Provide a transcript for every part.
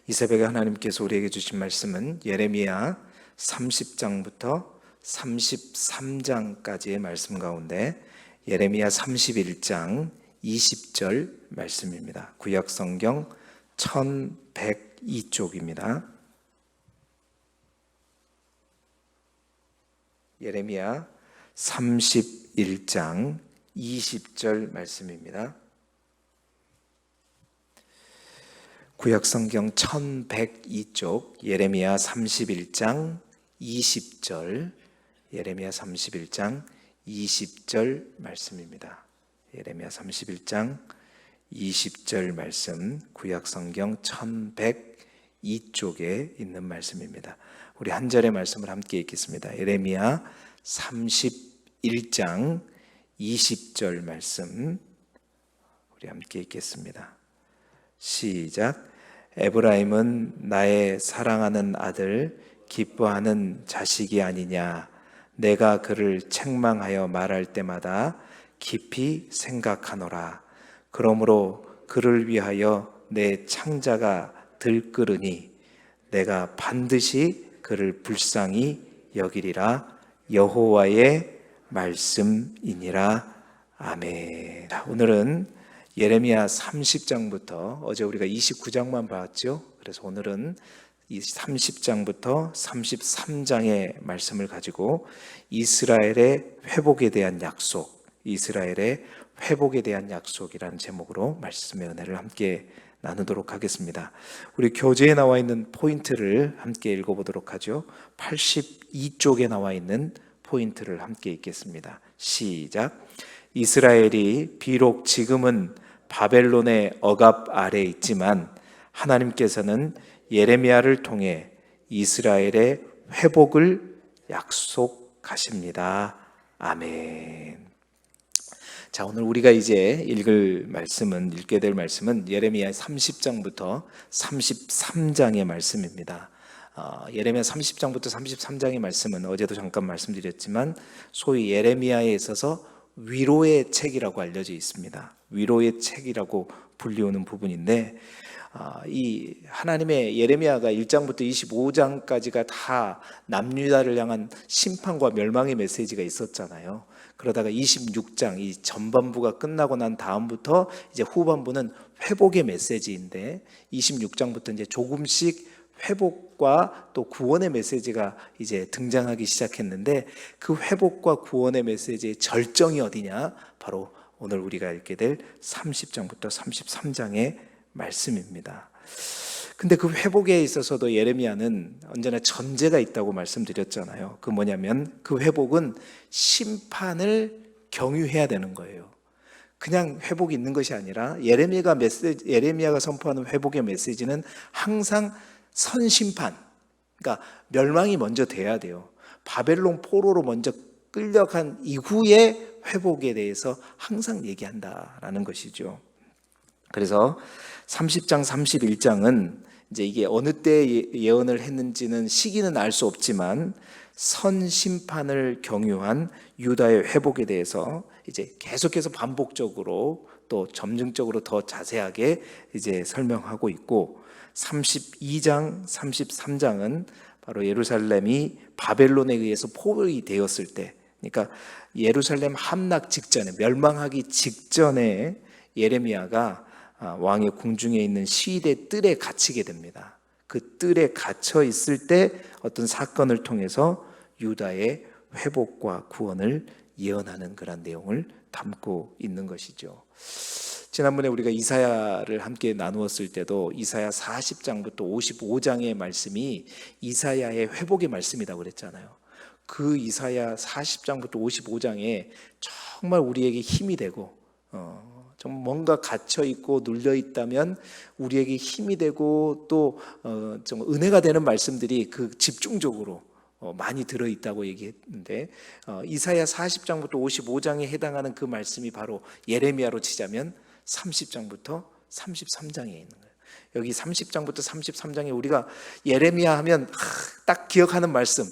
이 새벽에 하나님께서 우리에게 주신 말씀은 예레미야 30장부터 33장까지의 말씀 가운데 예레미야 31장 20절 말씀입니다. 구약성경 1102쪽입니다. 예레미야 31장 20절 말씀입니다. 구약성경 1102쪽 예레미야 31장 20절 예레미야 31장 20절 말씀입니다. 예레미야 31장 20절 말씀 구약성경 1102쪽에 있는 말씀입니다. 우리 한 절의 말씀을 함께 읽겠습니다. 예레미야 31장 20절 말씀 우리 함께 읽겠습니다. 시작. 에브라임은 나의 사랑하는 아들 기뻐하는 자식이 아니냐. 내가 그를 책망하여 말할 때마다 깊이 생각하노라. 그러므로 그를 위하여 내 창자가 들끓으니 내가 반드시 그를 불쌍히 여기리라. 여호와의 말씀이니라. 아멘. 오늘은 예레미야 30장부터 어제 우리가 29장만 봤죠. 그래서 오늘은 이 30장부터 33장의 말씀을 가지고 이스라엘의 회복에 대한 약속, 이스라엘의 회복에 대한 약속이라는 제목으로 말씀의 은혜를 함께 나누도록 하겠습니다. 우리 교재에 나와 있는 포인트를 함께 읽어보도록 하죠. 82쪽에 나와 있는 포인트를 함께 읽겠습니다. 시작. 이스라엘이 비록 지금은 바벨론의 억압 아래에 있지만 하나님께서는 예레미야를 통해 이스라엘의 회복을 약속하십니다. 아멘. 자, 오늘 우리가 이제 읽게 될 말씀은 예레미야 30장부터 33장의 말씀입니다. 예레미야 30장부터 33장의 말씀은 어제도 잠깐 말씀드렸지만 소위 예레미야에 있어서 위로의 책이라고 알려져 있습니다. 위로의 책이라고 불리우는 부분인데 이 하나님의 예레미야가 1장부터 25장까지가 다 남유다를 향한 심판과 멸망의 메시지가 있었잖아요. 그러다가 26장 이 전반부가 끝나고 난 다음부터 이제 후반부는 회복의 메시지인데 26장부터 이제 조금씩 회복과 또 구원의 메시지가 이제 등장하기 시작했는데 그 회복과 구원의 메시지의 절정이 어디냐? 바로 오늘 우리가 읽게 될 30장부터 33장의 말씀입니다. 근데 그 회복에 있어서도 예레미야는 언제나 전제가 있다고 말씀드렸잖아요. 그 뭐냐면 그 회복은 심판을 경유해야 되는 거예요. 그냥 회복이 있는 것이 아니라 예레미야가 선포하는 회복의 메시지는 항상 선심판, 그러니까 멸망이 먼저 돼야 돼요. 바벨론 포로로 먼저 끌려간 이후의 회복에 대해서 항상 얘기한다라는 것이죠. 그래서 30장, 31장은 이제 이게 어느 때 예언을 했는지는 시기는 알 수 없지만 선심판을 경유한 유다의 회복에 대해서 이제 계속해서 반복적으로 또 점증적으로 더 자세하게 이제 설명하고 있고 32장, 33장은 바로 예루살렘이 바벨론에 의해서 포위되었을 때, 그러니까 예루살렘 함락 직전에, 멸망하기 직전에 예레미야가 왕의 궁중에 있는 시위대 뜰에 갇히게 됩니다. 그 뜰에 갇혀 있을 때 어떤 사건을 통해서 유다의 회복과 구원을 예언하는 그런 내용을 담고 있는 것이죠. 지난번에 우리가 이사야를 함께 나누었을 때도 이사야 40장부터 55장의 말씀이 이사야의 회복의 말씀이라고 그랬잖아요. 그 이사야 40장부터 55장에 정말 우리에게 힘이 되고 좀 뭔가 갇혀 있고 눌려 있다면 우리에게 힘이 되고 또 좀 은혜가 되는 말씀들이 그 집중적으로 많이 들어 있다고 얘기했는데 이사야 40장부터 55장에 해당하는 그 말씀이 바로 예레미야로 치자면 30장부터 33장에 있는 거예요. 여기 30장부터 33장에 우리가 예레미야 하면 딱 기억하는 말씀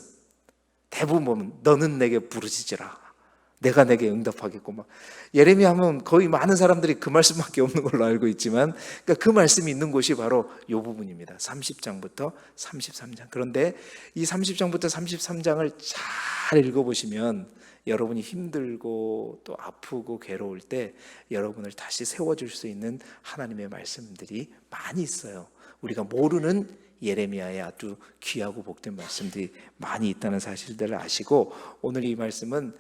대부분 보면 너는 내게 부르짖으라. 내가 내게 응답하겠고 막 예레미야 하면 거의 많은 사람들이 그 말씀밖에 없는 걸로 알고 있지만 그러니까 그 말씀이 있는 곳이 바로 이 부분입니다. 30장부터 33장. 그런데 이 30장부터 33장을 잘 읽어보시면 여러분이 힘들고 또 아프고 괴로울 때 여러분을 다시 세워줄 수 있는 하나님의 말씀들이 많이 있어요. 우리가 모르는 예레미야의 아주 귀하고 복된 말씀들이 많이 있다는 사실들을 아시고 오늘 이 말씀은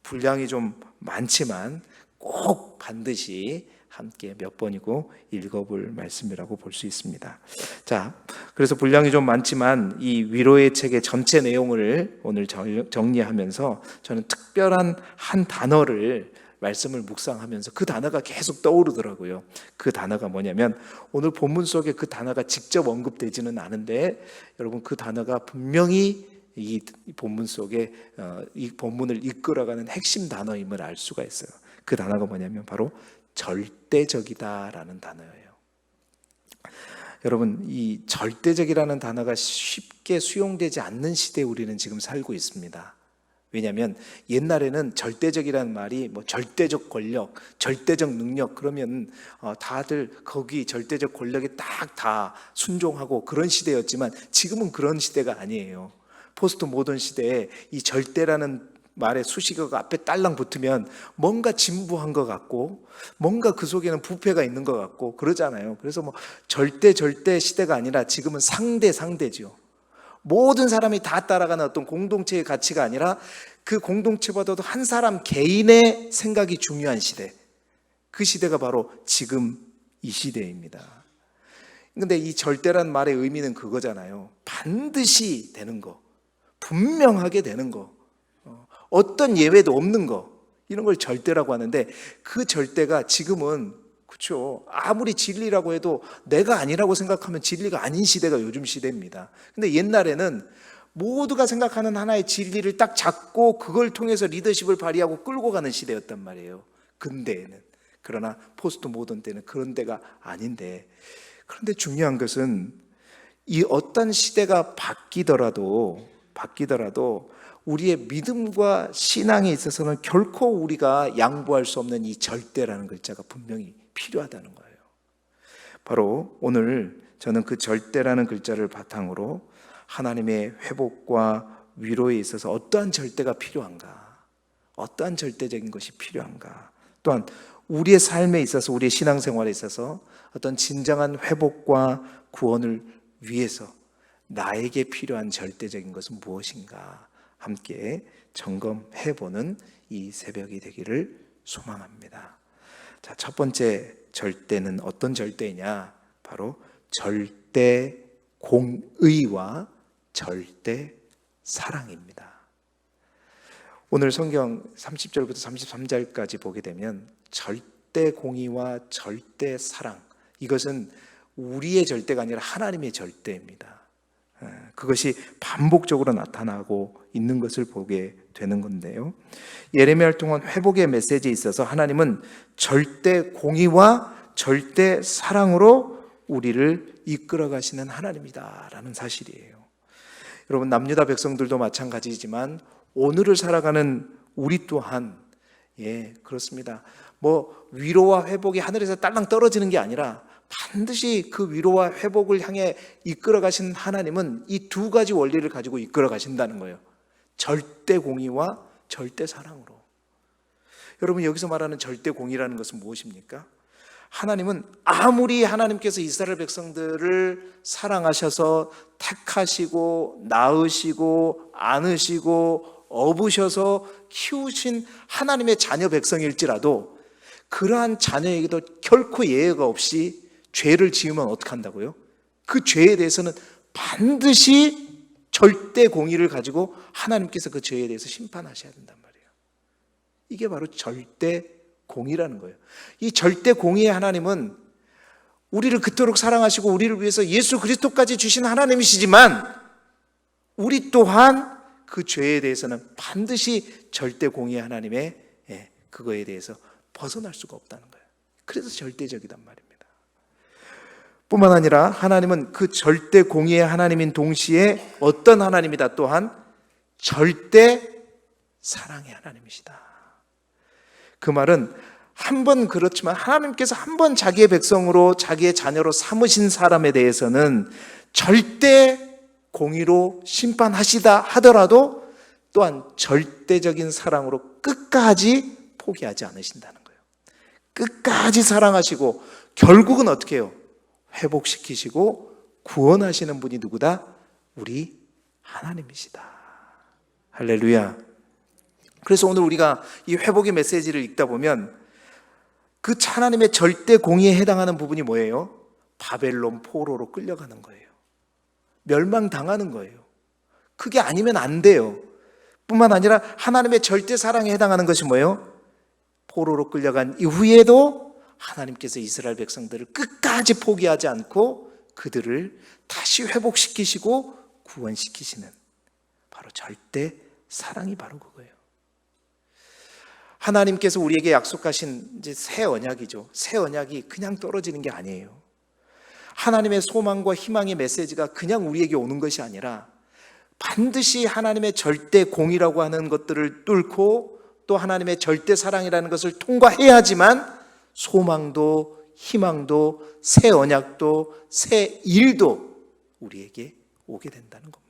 분량이 좀 많지만 꼭 반드시 함께 몇 번이고 읽어볼 말씀이라고 볼 수 있습니다. 자, 그래서 분량이 좀 많지만 이 위로의 책의 전체 내용을 오늘 정리하면서 저는 특별한 한 단어를 말씀을 묵상하면서 그 단어가 계속 떠오르더라고요. 그 단어가 뭐냐면 오늘 본문 속에 그 단어가 직접 언급되지는 않은데 여러분 그 단어가 분명히 이 본문 속에 이 본문을 이끌어가는 핵심 단어임을 알 수가 있어요. 그 단어가 뭐냐면 바로 절대적이다라는 단어예요. 여러분 이 절대적이라는 단어가 쉽게 수용되지 않는 시대에 우리는 지금 살고 있습니다. 왜냐하면 옛날에는 절대적이라는 말이 뭐 절대적 권력, 절대적 능력 그러면 다들 거기 절대적 권력에 딱 다 순종하고 그런 시대였지만 지금은 그런 시대가 아니에요. 포스트 모던 시대에 이 절대라는 말에 수식어가 앞에 딸랑 붙으면 뭔가 진부한 것 같고 뭔가 그 속에는 부패가 있는 것 같고 그러잖아요. 그래서 뭐 절대 시대가 아니라 지금은 상대지요. 모든 사람이 다 따라가는 어떤 공동체의 가치가 아니라 그 공동체보다도 한 사람 개인의 생각이 중요한 시대. 그 시대가 바로 지금 이 시대입니다. 근데 이 절대란 말의 의미는 그거잖아요. 반드시 되는 거, 분명하게 되는 거, 어떤 예외도 없는 거, 이런 걸 절대라고 하는데 그 절대가 지금은 그렇죠. 아무리 진리라고 해도 내가 아니라고 생각하면 진리가 아닌 시대가 요즘 시대입니다. 근데 옛날에는 모두가 생각하는 하나의 진리를 딱 잡고 그걸 통해서 리더십을 발휘하고 끌고 가는 시대였단 말이에요. 근대에는. 그러나 포스트 모던 때는 그런 데가 아닌데 그런데 중요한 것은 이 어떤 시대가 바뀌더라도 우리의 믿음과 신앙에 있어서는 결코 우리가 양보할 수 없는 이 절대라는 글자가 분명히 필요하다는 거예요. 바로 오늘 저는 그 절대라는 글자를 바탕으로 하나님의 회복과 위로에 있어서 어떠한 절대가 필요한가, 어떠한 절대적인 것이 필요한가, 또한 우리의 삶에 있어서 우리의 신앙생활에 있어서 어떤 진정한 회복과 구원을 위해서 나에게 필요한 절대적인 것은 무엇인가 함께 점검해보는 이 새벽이 되기를 소망합니다. 자, 첫 번째 절대는 어떤 절대냐? 바로 절대 공의와 절대 사랑입니다. 오늘 성경 30절부터 33절까지 보게 되면 절대 공의와 절대 사랑, 이것은 우리의 절대가 아니라 하나님의 절대입니다. 그것이 반복적으로 나타나고 있는 것을 보게 되는 건데요. 예레미야를 통한 회복의 메시지에 있어서 하나님은 절대 공의와 절대 사랑으로 우리를 이끌어 가시는 하나님이다라는 사실이에요. 여러분 남유다 백성들도 마찬가지지만 오늘을 살아가는 우리 또한 그렇습니다. 뭐 위로와 회복이 하늘에서 딸랑 떨어지는 게 아니라 반드시 그 위로와 회복을 향해 이끌어 가신 하나님은 이 두 가지 원리를 가지고 이끌어 가신다는 거예요. 절대 공의와 절대 사랑으로. 여러분 여기서 말하는 절대 공의라는 것은 무엇입니까? 하나님은 아무리 하나님께서 이스라엘 백성들을 사랑하셔서 택하시고 낳으시고 안으시고 업으셔서 키우신 하나님의 자녀 백성일지라도 그러한 자녀에게도 결코 예외가 없이 죄를 지으면 어떻게 한다고요? 그 죄에 대해서는 반드시 절대 공의를 가지고 하나님께서 그 죄에 대해서 심판하셔야 된단 말이에요. 이게 바로 절대 공의라는 거예요. 이 절대 공의의 하나님은 우리를 그토록 사랑하시고 우리를 위해서 예수 그리스도까지 주신 하나님이시지만 우리 또한 그 죄에 대해서는 반드시 절대 공의의 하나님의 그거에 대해서 벗어날 수가 없다는 거예요. 그래서 절대적이단 말입니다. 뿐만 아니라 하나님은 그 절대 공의의 하나님인 동시에 어떤 하나님이다, 또한 절대 사랑의 하나님이시다. 그 말은 한 번 그렇지만 하나님께서 한 번 자기의 백성으로 자기의 자녀로 삼으신 사람에 대해서는 절대 공의로 심판하시다 하더라도 또한 절대적인 사랑으로 끝까지 포기하지 않으신다는 거예요. 끝까지 사랑하시고 결국은 어떻게 해요? 회복시키시고 구원하시는 분이 누구다? 우리 하나님이시다. 할렐루야. 그래서 오늘 우리가 이 회복의 메시지를 읽다 보면 그 하나님의 절대 공의에 해당하는 부분이 뭐예요? 바벨론 포로로 끌려가는 거예요. 멸망당하는 거예요. 그게 아니면 안 돼요. 뿐만 아니라 하나님의 절대 사랑에 해당하는 것이 뭐예요? 포로로 끌려간 이후에도 하나님께서 이스라엘 백성들을 끝까지 포기하지 않고 그들을 다시 회복시키시고 구원시키시는 바로 절대 사랑이 바로 그거예요. 하나님께서 우리에게 약속하신 이제 새 언약이죠. 새 언약이 그냥 떨어지는 게 아니에요. 하나님의 소망과 희망의 메시지가 그냥 우리에게 오는 것이 아니라 반드시 하나님의 절대 공의라고 하는 것들을 뚫고 또 하나님의 절대 사랑이라는 것을 통과해야지만 소망도 희망도 새 언약도 새 일도 우리에게 오게 된다는 겁니다.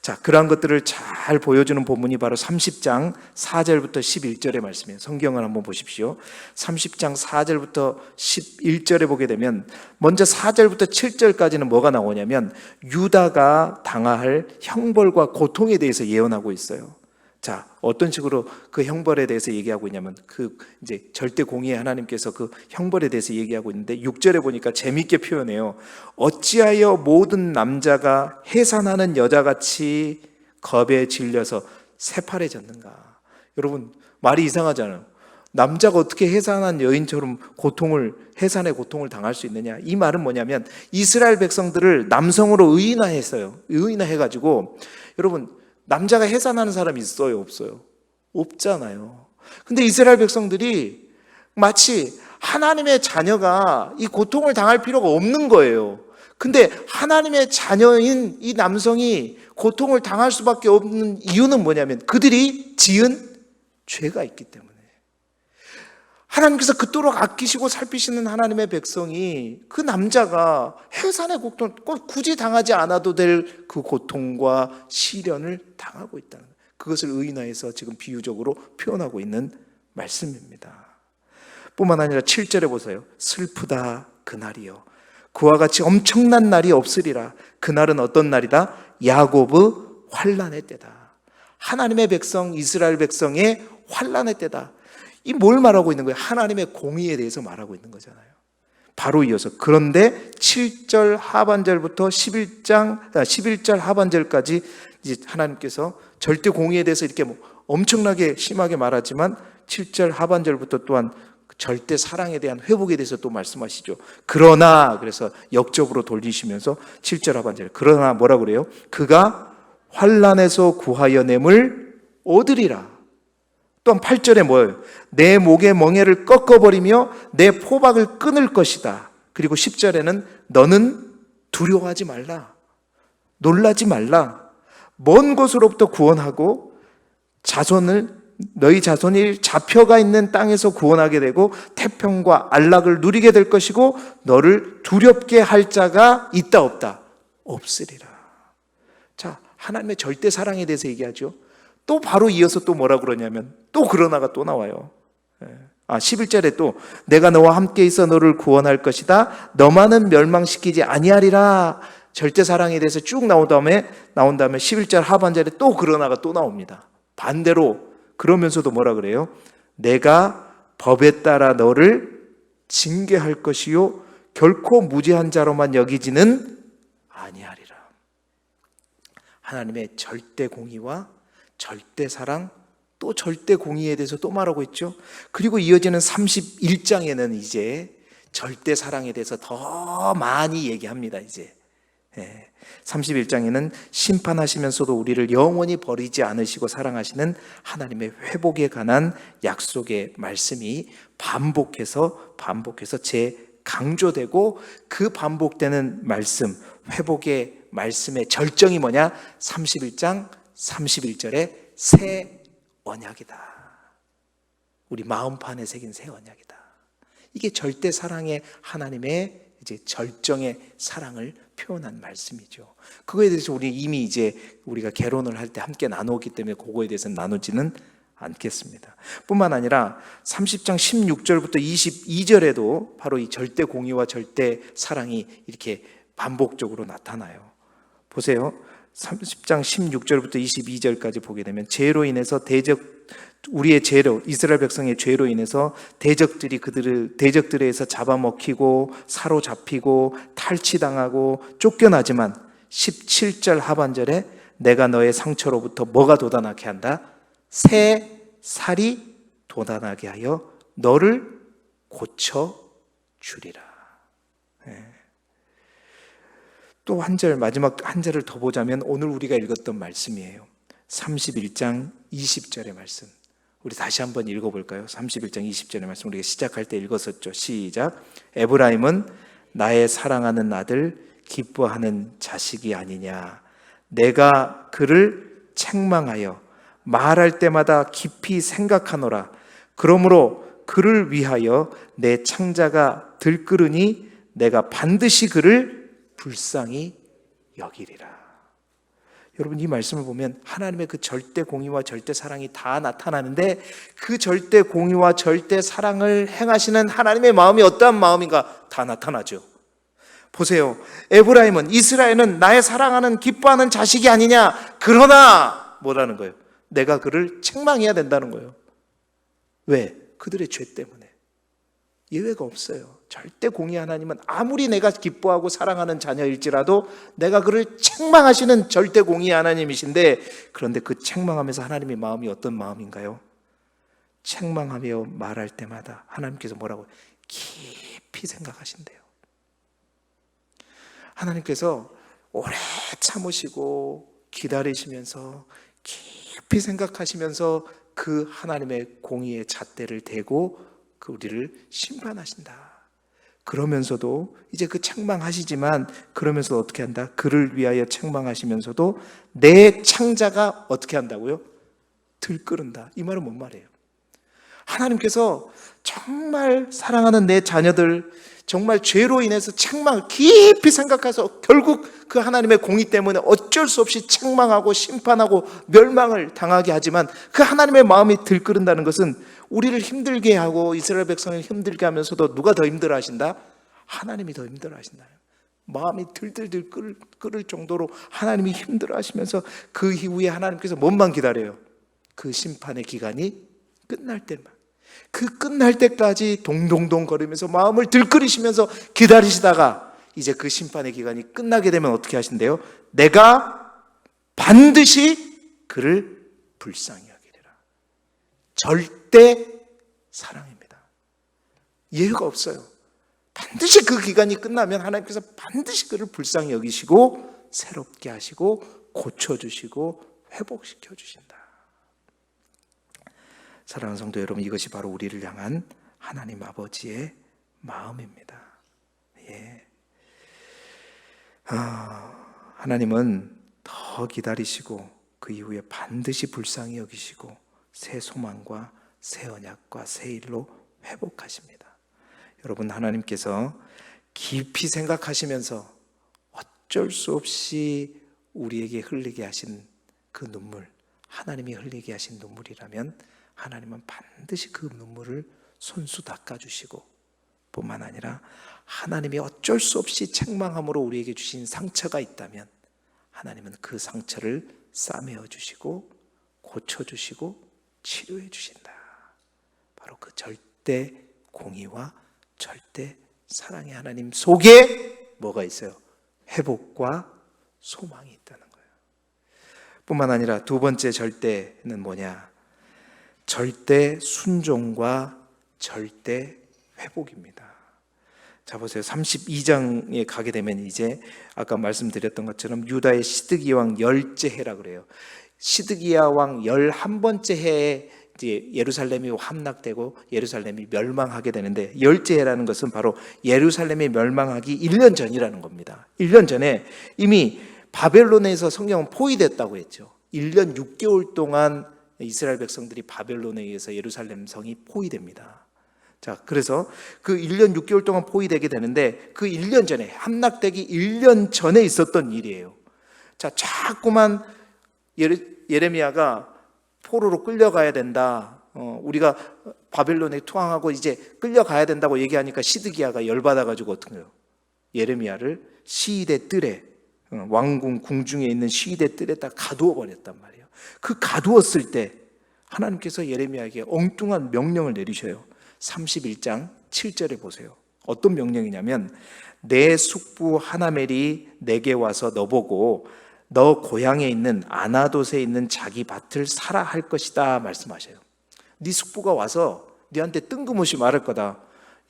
자, 그러한 것들을 잘 보여주는 본문이 바로 30장 4절부터 11절의 말씀이에요. 성경을 한번 보십시오. 30장 4절부터 11절에 보게 되면 먼저 4절부터 7절까지는 뭐가 나오냐면 유다가 당할 형벌과 고통에 대해서 예언하고 있어요. 자, 어떤 식으로 그 형벌에 대해서 얘기하고 있냐면 이제 절대 공의의 하나님께서 그 형벌에 대해서 얘기하고 있는데 6절에 보니까 재미있게 표현해요. 어찌하여 모든 남자가 해산하는 여자같이 겁에 질려서 새파래졌는가. 여러분, 말이 이상하잖아요. 남자가 어떻게 해산한 여인처럼 해산의 고통을 당할 수 있느냐. 이 말은 뭐냐면 이스라엘 백성들을 남성으로 의인화했어요. 의인화해가지고 여러분, 남자가 해산하는 사람이 있어요? 없어요? 없잖아요. 근데 이스라엘 백성들이 마치 하나님의 자녀가 이 고통을 당할 필요가 없는 거예요. 근데 하나님의 자녀인 이 남성이 고통을 당할 수밖에 없는 이유는 뭐냐면 그들이 지은 죄가 있기 때문에. 하나님께서 그토록 아끼시고 살피시는 하나님의 백성이 그 남자가 해산의 고통, 굳이 당하지 않아도 될 그 고통과 시련을 당하고 있다는 거예요. 그것을 의인화해서 지금 비유적으로 표현하고 있는 말씀입니다. 뿐만 아니라 7절에 보세요. 슬프다 그날이요. 그와 같이 엄청난 날이 없으리라. 그날은 어떤 날이다? 야곱의 환난의 때다. 하나님의 백성, 이스라엘 백성의 환난의 때다. 이 뭘 말하고 있는 거예요? 하나님의 공의에 대해서 말하고 있는 거잖아요. 바로 이어서 그런데 7절 하반절부터 11절 하반절까지 이제 하나님께서 절대 공의에 대해서 이렇게 엄청나게 심하게 말하지만 7절 하반절부터 또한 절대 사랑에 대한 회복에 대해서 또 말씀하시죠. 그러나 그래서 역접으로 돌리시면서 7절 하반절 그러나 뭐라 그래요? 그가 환난에서 구하여 냄을 얻으리라. 또한 8절에 뭐예요? 내 목의 멍에를 꺾어버리며 내 포박을 끊을 것이다. 그리고 10절에는 너는 두려워하지 말라. 놀라지 말라. 먼 곳으로부터 구원하고 너희 자손이 잡혀가 있는 땅에서 구원하게 되고 태평과 안락을 누리게 될 것이고 너를 두렵게 할 자가 있다 없다? 없으리라. 자, 하나님의 절대 사랑에 대해서 얘기하죠. 또 바로 이어서 또 뭐라 그러냐면 또 그러나가 또 나와요. 11절에 또 내가 너와 함께 있어 너를 구원할 것이다. 너만은 멸망시키지 아니하리라. 절대 사랑에 대해서 쭉 나온 다음에 11절 하반절에 또 그러나가 또 나옵니다. 반대로 그러면서도 뭐라 그래요? 내가 법에 따라 너를 징계할 것이요 결코 무죄한 자로만 여기지는 아니하리라. 하나님의 절대 공의와 절대 사랑, 또 절대 공의에 대해서 또 말하고 있죠. 그리고 이어지는 31장에는 이제 절대 사랑에 대해서 더 많이 얘기합니다. 이제 31장에는 심판하시면서도 우리를 영원히 버리지 않으시고 사랑하시는 하나님의 회복에 관한 약속의 말씀이 반복해서 재강조되고 그 반복되는 말씀, 회복의 말씀의 절정이 뭐냐? 31장 31절에 새 언약이다. 우리 마음판에 새긴 새 언약이다. 이게 절대 사랑의 하나님의 이제 절정의 사랑을 표현한 말씀이죠. 그거에 대해서 우리 이미 이제 우리가 개론을 할 때 함께 나누었기 때문에 그거에 대해서는 나누지는 않겠습니다. 뿐만 아니라 30장 16절부터 22절에도 바로 이 절대 공의와 절대 사랑이 이렇게 반복적으로 나타나요. 보세요. 30장 16절부터 22절까지 보게 되면 죄로 인해서 우리의 죄로, 이스라엘 백성의 죄로 인해서 대적들에 의해서 잡아먹히고 사로잡히고 탈취당하고 쫓겨나지만 17절 하반절에 내가 너의 상처로부터 뭐가 돋아나게 한다? 새 살이 돋아나게 하여 너를 고쳐주리라. 또 한 절, 마지막 한 절을 더 보자면 오늘 우리가 읽었던 말씀이에요. 31장 20절의 말씀. 우리 다시 한번 읽어볼까요? 31장 20절의 말씀 우리가 시작할 때 읽었었죠. 시작. 에브라임은 나의 사랑하는 아들, 기뻐하는 자식이 아니냐. 내가 그를 책망하여 말할 때마다 깊이 생각하노라. 그러므로 그를 위하여 내 창자가 들끓으니 내가 반드시 그를 불쌍히 여기리라. 여러분, 이 말씀을 보면 하나님의 그 절대 공의와 절대 사랑이 다 나타나는데 그 절대 공의와 절대 사랑을 행하시는 하나님의 마음이 어떠한 마음인가 다 나타나죠. 보세요. 에브라임은, 이스라엘은 나의 사랑하는 기뻐하는 자식이 아니냐. 그러나 뭐라는 거예요? 내가 그를 책망해야 된다는 거예요. 왜? 그들의 죄 때문에. 예외가 없어요. 절대 공의 하나님은 아무리 내가 기뻐하고 사랑하는 자녀일지라도 내가 그를 책망하시는 절대 공의 하나님이신데, 그런데 그 책망하면서 하나님의 마음이 어떤 마음인가요? 책망하며 말할 때마다 하나님께서 뭐라고? 깊이 생각하신대요. 하나님께서 오래 참으시고 기다리시면서 깊이 생각하시면서 그 하나님의 공의의 잣대를 대고 그 우리를 심판하신다. 그러면서도 이제 그 책망하시지만 그러면서 어떻게 한다? 그를 위하여 책망하시면서도 내 창자가 어떻게 한다고요? 들끓는다. 이 말은 뭔 말이에요? 하나님께서 정말 사랑하는 내 자녀들, 정말 죄로 인해서 깊이 생각해서 결국 그 하나님의 공의 때문에 어쩔 수 없이 책망하고 심판하고 멸망을 당하게 하지만 그 하나님의 마음이 들끓는다는 것은 우리를 힘들게 하고 이스라엘 백성을 힘들게 하면서도 누가 더 힘들어 하신다? 하나님이 더 힘들어 하신다. 마음이 들들들 끓을 정도로 하나님이 힘들어 하시면서 그 이후에 하나님께서 뭔만 기다려요? 그 심판의 기간이 끝날 때만. 그 끝날 때까지 동동동 거리면서 마음을 들끓이시면서 기다리시다가 이제 그 심판의 기간이 끝나게 되면 어떻게 하신대요? 내가 반드시 그를 불쌍히 여기리라. 절대 사랑입니다. 예외가 없어요. 반드시 그 기간이 끝나면 하나님께서 반드시 그를 불쌍히 여기시고 새롭게 하시고 고쳐주시고 회복시켜 주신다. 사랑하는 성도 여러분, 이것이 바로 우리를 향한 하나님 아버지의 마음입니다. 하나님은 더 기다리시고 그 이후에 반드시 불쌍히 여기시고 새 소망과 새 언약과 새 일로 회복하십니다. 여러분, 하나님께서 깊이 생각하시면서 어쩔 수 없이 우리에게 흘리게 하신 그 눈물, 하나님이 흘리게 하신 눈물이라면 하나님은 반드시 그 눈물을 손수 닦아주시고, 뿐만 아니라 하나님이 어쩔 수 없이 책망함으로 우리에게 주신 상처가 있다면 하나님은 그 상처를 싸매어 주시고 고쳐주시고 치료해 주신다. 바로 그 절대 공의와 절대 사랑의 하나님 속에 뭐가 있어요? 회복과 소망이 있다는 거예요. 뿐만 아니라 두 번째 절대는 뭐냐? 절대 순종과 절대 회복입니다. 자, 보세요. 32장에 가게 되면 이제 아까 말씀드렸던 것처럼 유다의 시드기야 왕 열째 해라 그래요. 시드기야 왕 11번째 해에 이제 예루살렘이 함락되고 예루살렘이 멸망하게 되는데, 열째 해라는 것은 바로 예루살렘이 멸망하기 1년 전이라는 겁니다. 1년 전에 이미 바벨론에서 성경은 포위됐다고 했죠. 1년 6개월 동안 이스라엘 백성들이 바벨론에 의해서 예루살렘 성이 포위됩니다. 자, 그래서 그 1년 6개월 동안 포위되게 되는데 그 1년 전에, 함락되기 1년 전에 있었던 일이에요. 자, 자꾸만 예레미야가 포로로 끌려가야 된다. 우리가 바벨론에 투항하고 이제 끌려가야 된다고 얘기하니까 시드기야가 열받아가지고 어떻게 해요? 예레미야를 시위대 뜰에, 왕궁 궁중에 있는 시위대 뜰에다 가두어 버렸단 말이에요. 그 가두었을 때 하나님께서 예레미야에게 엉뚱한 명령을 내리셔요. 31장 7절에 보세요. 어떤 명령이냐면 내 숙부 하나멜이 내게 와서 너보고 너 고향에 있는 아나돗에 있는 자기 밭을 사라 할 것이다 말씀하셔요. 네 숙부가 와서 네한테 뜬금없이 말할 거다.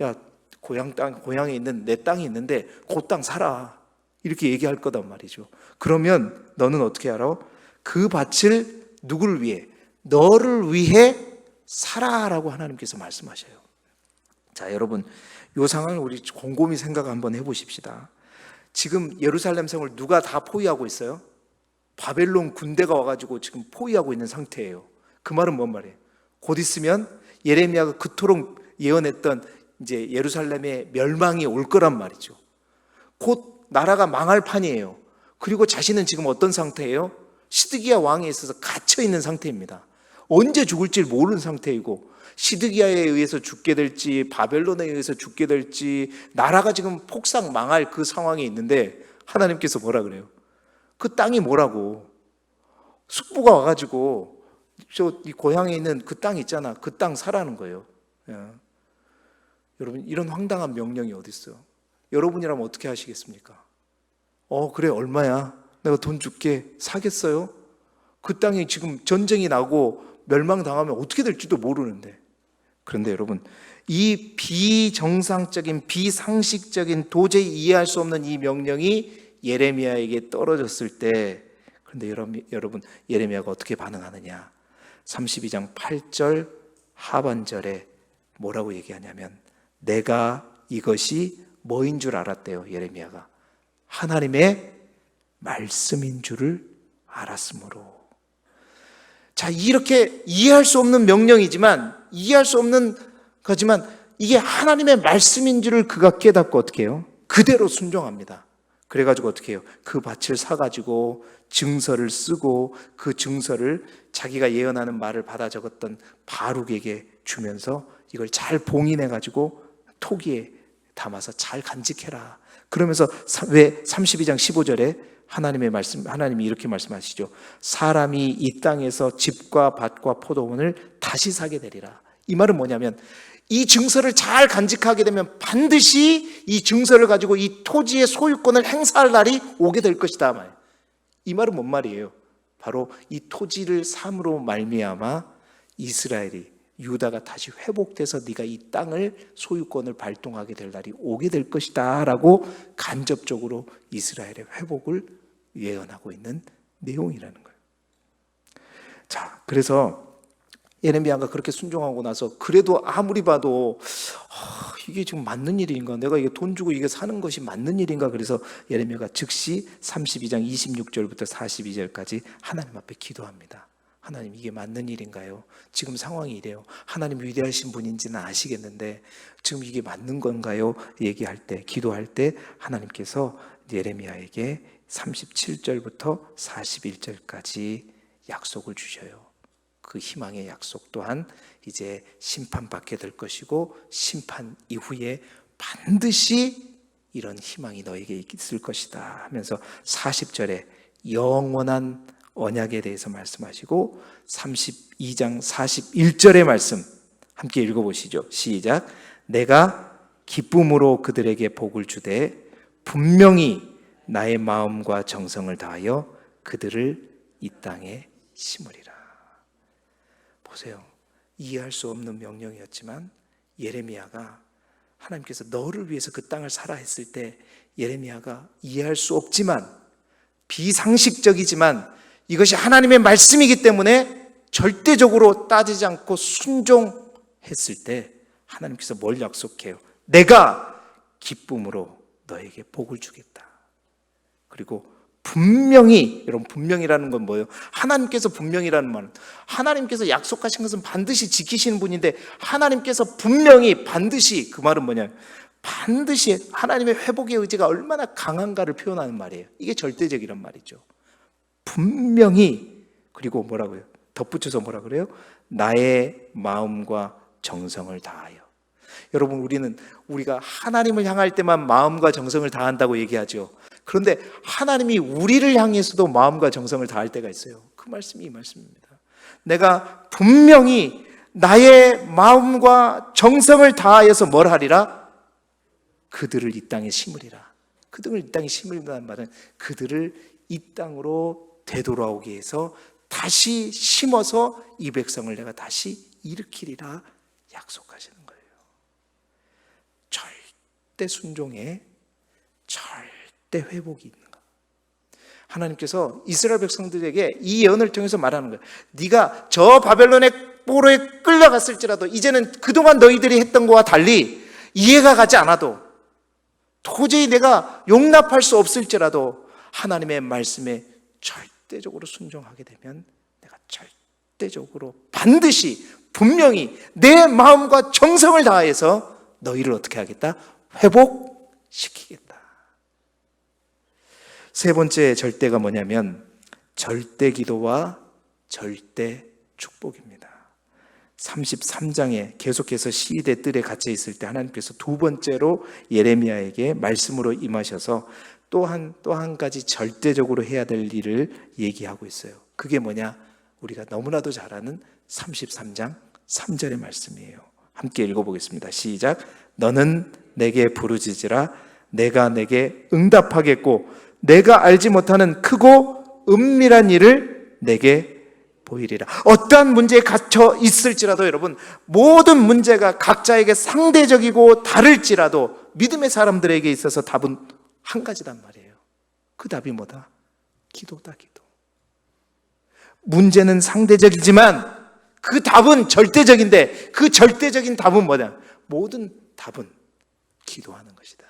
야, 고향에 있는 내 땅이 있는데 그 땅 사라. 이렇게 얘기할 거단 말이죠. 그러면 너는 어떻게 알아? 그 밭을 누구를 위해? 너를 위해 사라라고 하나님께서 말씀하셔요. 자, 여러분, 이 상황을 우리 곰곰이 생각 한번 해보십시다. 지금 예루살렘 성을 누가 다 포위하고 있어요? 바벨론 군대가 와가지고 지금 포위하고 있는 상태예요. 그 말은 뭔 말이에요? 곧 있으면 예레미야가 그토록 예언했던 이제 예루살렘의 멸망이 올 거란 말이죠. 곧 나라가 망할 판이에요. 그리고 자신은 지금 어떤 상태예요? 시드기야 왕에 있어서 갇혀 있는 상태입니다. 언제 죽을지 모르는 상태이고, 시드기야에 의해서 죽게 될지 바벨론에 의해서 죽게 될지, 나라가 지금 폭삭 망할 그 상황에 있는데 하나님께서 뭐라 그래요? 그 땅이 뭐라고? 숙부가 와가지고 저 이 고향에 있는 그 땅 있잖아, 그 땅 사라는 거예요. 여러분, 이런 황당한 명령이 어디 있어요? 여러분이라면 어떻게 하시겠습니까? 그래, 얼마야? 내가 돈 줄게. 사겠어요? 그 땅이 지금 전쟁이 나고 멸망당하면 어떻게 될지도 모르는데. 그런데 여러분, 이 비정상적인, 비상식적인, 도저히 이해할 수 없는 이 명령이 예레미야에게 떨어졌을 때, 그런데 여러분, 예레미야가 어떻게 반응하느냐? 32장 8절 하반절에 뭐라고 얘기하냐면, 내가 이것이 뭐인 줄 알았대요. 예레미야가 하나님의 말씀인 줄을 알았으므로. 자, 이렇게 이해할 수 없는 명령이지만, 이해할 수 없는 거지만 이게 하나님의 말씀인 줄을 그가 깨닫고 어떻게 해요? 그대로 순종합니다. 그래가지고 어떻게 해요? 그 밭을 사가지고 증서를 쓰고 그 증서를 자기가 예언하는 말을 받아 적었던 바룩에게 주면서 이걸 잘 봉인해가지고 토기에 담아서 잘 간직해라. 그러면서 왜 32장 15절에 하나님이 이렇게 말씀하시죠. 사람이 이 땅에서 집과 밭과 포도원을 다시 사게 되리라. 이 말은 뭐냐면 이 증서를 잘 간직하게 되면 반드시 이 증서를 가지고 이 토지의 소유권을 행사할 날이 오게 될 것이다. 이 말은 뭔 말이에요? 바로 이 토지를 삼으로 말미암아 이스라엘이, 유다가 다시 회복돼서 네가 이 땅을, 소유권을 발동하게 될 날이 오게 될 것이다 라고 간접적으로 이스라엘의 회복을 예언하고 있는 내용이라는 거예요. 자, 그래서 예레미야가 그렇게 순종하고 나서 그래도 아무리 봐도 이게 지금 맞는 일인가? 내가 이게 돈 주고 이게 사는 것이 맞는 일인가? 그래서 예레미야가 즉시 32장 26절부터 42절까지 하나님 앞에 기도합니다. 하나님, 이게 맞는 일인가요? 지금 상황이 이래요. 하나님 위대하신 분인지는 아시겠는데 지금 이게 맞는 건가요? 얘기할 때, 기도할 때 하나님께서 예레미야에게 37절부터 41절까지 약속을 주셔요. 그 희망의 약속 또한 이제 심판받게 될 것이고 심판 이후에 반드시 이런 희망이 너에게 있을 것이다 하면서 40절에 영원한 언약에 대해서 말씀하시고 32장 41절의 말씀 함께 읽어보시죠. 시작. 내가 기쁨으로 그들에게 복을 주되 분명히 나의 마음과 정성을 다하여 그들을 이 땅에 심으리라. 보세요. 이해할 수 없는 명령이었지만 예레미야가 하나님께서 너를 위해서 그 땅을 사라 했을 때 예레미야가 이해할 수 없지만 비상식적이지만 이것이 하나님의 말씀이기 때문에 절대적으로 따지지 않고 순종했을 때 하나님께서 뭘 약속해요? 내가 기쁨으로 너에게 복을 주겠다. 그리고 분명히, 여러분 분명이라는 건 뭐예요? 하나님께서 분명이라는 말은 하나님께서 약속하신 것은 반드시 지키시는 분인데 하나님께서 분명히 반드시, 그 말은 뭐냐? 반드시 하나님의 회복의 의지가 얼마나 강한가를 표현하는 말이에요. 이게 절대적이란 말이죠. 분명히, 그리고 뭐라고요? 덧붙여서 뭐라 그래요? 나의 마음과 정성을 다하여. 여러분, 우리가 하나님을 향할 때만 마음과 정성을 다한다고 얘기하죠. 그런데 하나님이 우리를 향해서도 마음과 정성을 다할 때가 있어요. 그 말씀이 이 말씀입니다. 내가 분명히 나의 마음과 정성을 다하여서 뭘 하리라? 그들을 이 땅에 심으리라. 그들을 이 땅에 심으리라는 말은 그들을 이 땅으로 되돌아오게 해서 다시 심어서 이 백성을 내가 다시 일으키리라 약속하시는 거예요. 절대 순종에 절대 회복이 있는 거. 하나님께서 이스라엘 백성들에게 이 예언을 통해서 말하는 거예요. 네가 저 바벨론의 포로에 끌려갔을지라도 이제는 그동안 너희들이 했던 것과 달리 이해가 가지 않아도, 도저히 내가 용납할 수 없을지라도 하나님의 말씀에 절대적으로 순종하게 되면 내가 절대적으로 반드시 분명히 내 마음과 정성을 다해서 너희를 어떻게 하겠다? 회복시키겠다. 세 번째 절대가 뭐냐면 절대 기도와 절대 축복입니다. 33장에 계속해서 시대 뜰에 갇혀 있을 때 하나님께서 두 번째로 예레미야에게 말씀으로 임하셔서 또 한 가지 절대적으로 해야 될 일을 얘기하고 있어요. 그게 뭐냐? 우리가 너무나도 잘 아는 33장 3절의 말씀이에요. 함께 읽어보겠습니다. 시작. 너는 내게 부르짖으라. 내가 내게 응답하겠고 내가 알지 못하는 크고 은밀한 일을 내게 보이리라. 어떠한 문제에 갇혀 있을지라도 여러분, 모든 문제가 각자에게 상대적이고 다를지라도 믿음의 사람들에게 있어서 답은 한 가지단 말이에요. 그 답이 뭐다? 기도다, 기도. 문제는 상대적이지만 그 답은 절대적인데 그 절대적인 답은 뭐냐? 모든 답은 기도하는 것이다.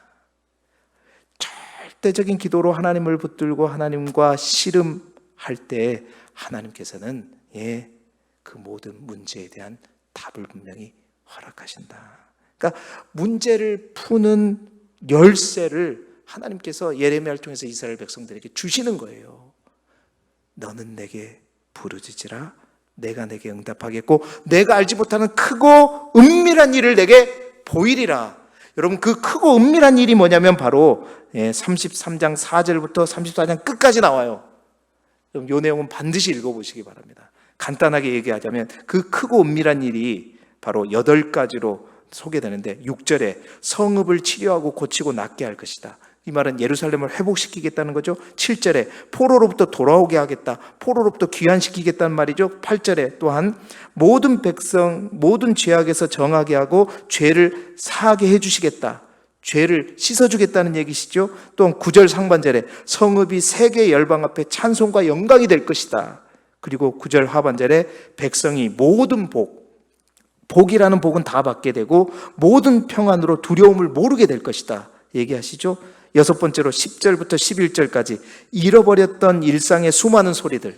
절대적인 기도로 하나님을 붙들고 하나님과 씨름할 때 하나님께서는 그 모든 문제에 대한 답을 분명히 허락하신다. 그러니까 문제를 푸는 열쇠를 하나님께서 예레미야를 통해서 이스라엘 백성들에게 주시는 거예요. 너는 내게 부르짖으라. 내가 내게 응답하겠고 내가 알지 못하는 크고 은밀한 일을 내게 보이리라. 여러분, 그 크고 은밀한 일이 뭐냐면 바로 33장 4절부터 34장 끝까지 나와요. 이 내용은 반드시 읽어보시기 바랍니다. 간단하게 얘기하자면 그 크고 은밀한 일이 바로 8가지로 소개되는데 6절에 성읍을 치료하고 고치고 낫게 할 것이다. 이 말은 예루살렘을 회복시키겠다는 거죠. 7절에 포로로부터 돌아오게 하겠다. 포로로부터 귀환시키겠다는 말이죠. 8절에 또한 모든 백성 모든 죄악에서 정하게 하고 죄를 사하게 해주시겠다. 죄를 씻어주겠다는 얘기시죠. 또한 9절 상반절에 성읍이 세계 열방 앞에 찬송과 영광이 될 것이다. 그리고 9절 하반절에 백성이 모든 복이라는 복은 다 받게 되고 모든 평안으로 두려움을 모르게 될 것이다 얘기하시죠. 여섯 번째로 10절부터 11절까지 잃어버렸던 일상의 수많은 소리들,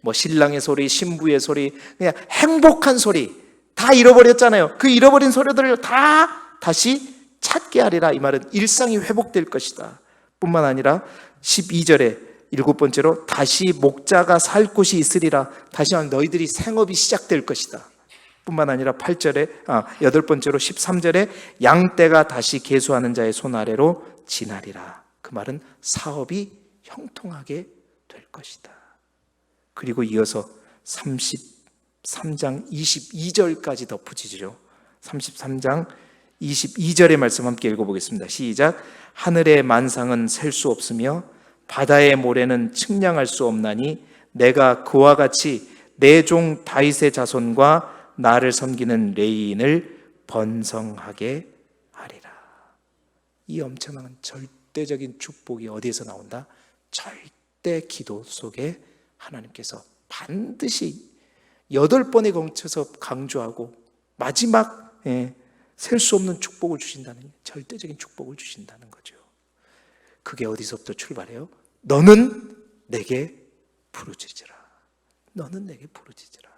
뭐 신랑의 소리, 신부의 소리, 그냥 행복한 소리 다 잃어버렸잖아요. 그 잃어버린 소리들을 다 다시 찾게 하리라. 이 말은 일상이 회복될 것이다 뿐만 아니라 12절에 일곱 번째로 다시 목자가 살 곳이 있으리라. 다시 한번 너희들이 생업이 시작될 것이다 뿐만 아니라 8절에 여덟 번째로 13절에 양떼가 다시 계수하는 자의 손 아래로 지나리라. 그 말은 사업이 형통하게 될 것이다. 그리고 이어서 33장 22절까지 덧붙이죠. 33장 22절의 말씀 함께 읽어보겠습니다. 시작. 하늘의 만상은 셀 수 없으며 바다의 모래는 측량할 수 없나니 내가 그와 같이 내 종 다윗의 자손과 나를 섬기는 레위인을 번성하게 하리라. 이 엄청난 절대적인 축복이 어디에서 나온다? 절대 기도 속에 하나님께서 반드시 8번에 걸쳐서 강조하고 마지막 셀 수 없는 축복을 주신다는, 절대적인 축복을 주신다는 거죠. 그게 어디서부터 출발해요? 너는 내게 부르짖으라. 너는 내게 부르짖으라.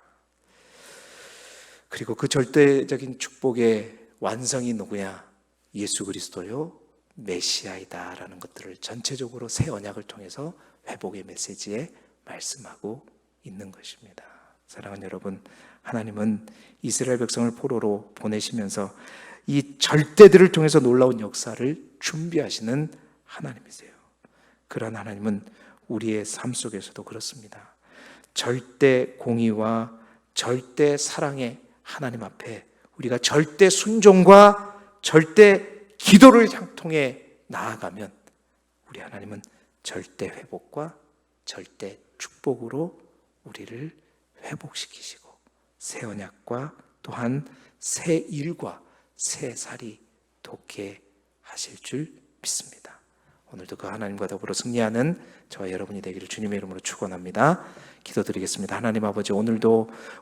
그리고 그 절대적인 축복의 완성이 누구냐? 예수 그리스도요 메시아이다라는 것들을 전체적으로 새 언약을 통해서 회복의 메시지에 말씀하고 있는 것입니다. 사랑하는 여러분, 하나님은 이스라엘 백성을 포로로 보내시면서 이 절대들을 통해서 놀라운 역사를 준비하시는 하나님이세요. 그러한 하나님은 우리의 삶 속에서도 그렇습니다. 절대 공의와 절대 사랑의 하나님 앞에 우리가 절대 순종과 절대 기도를 통해 나아가면 우리 하나님은 절대 회복과 절대 축복으로 우리를 회복시키시고 새 언약과 또한 새 일과 새 살이 돋게 하실 줄 믿습니다. 오늘도 그 하나님과 더불어 승리하는 저와 여러분이 되기를 주님의 이름으로 축원합니다. 기도드리겠습니다. 하나님 아버지, 오늘도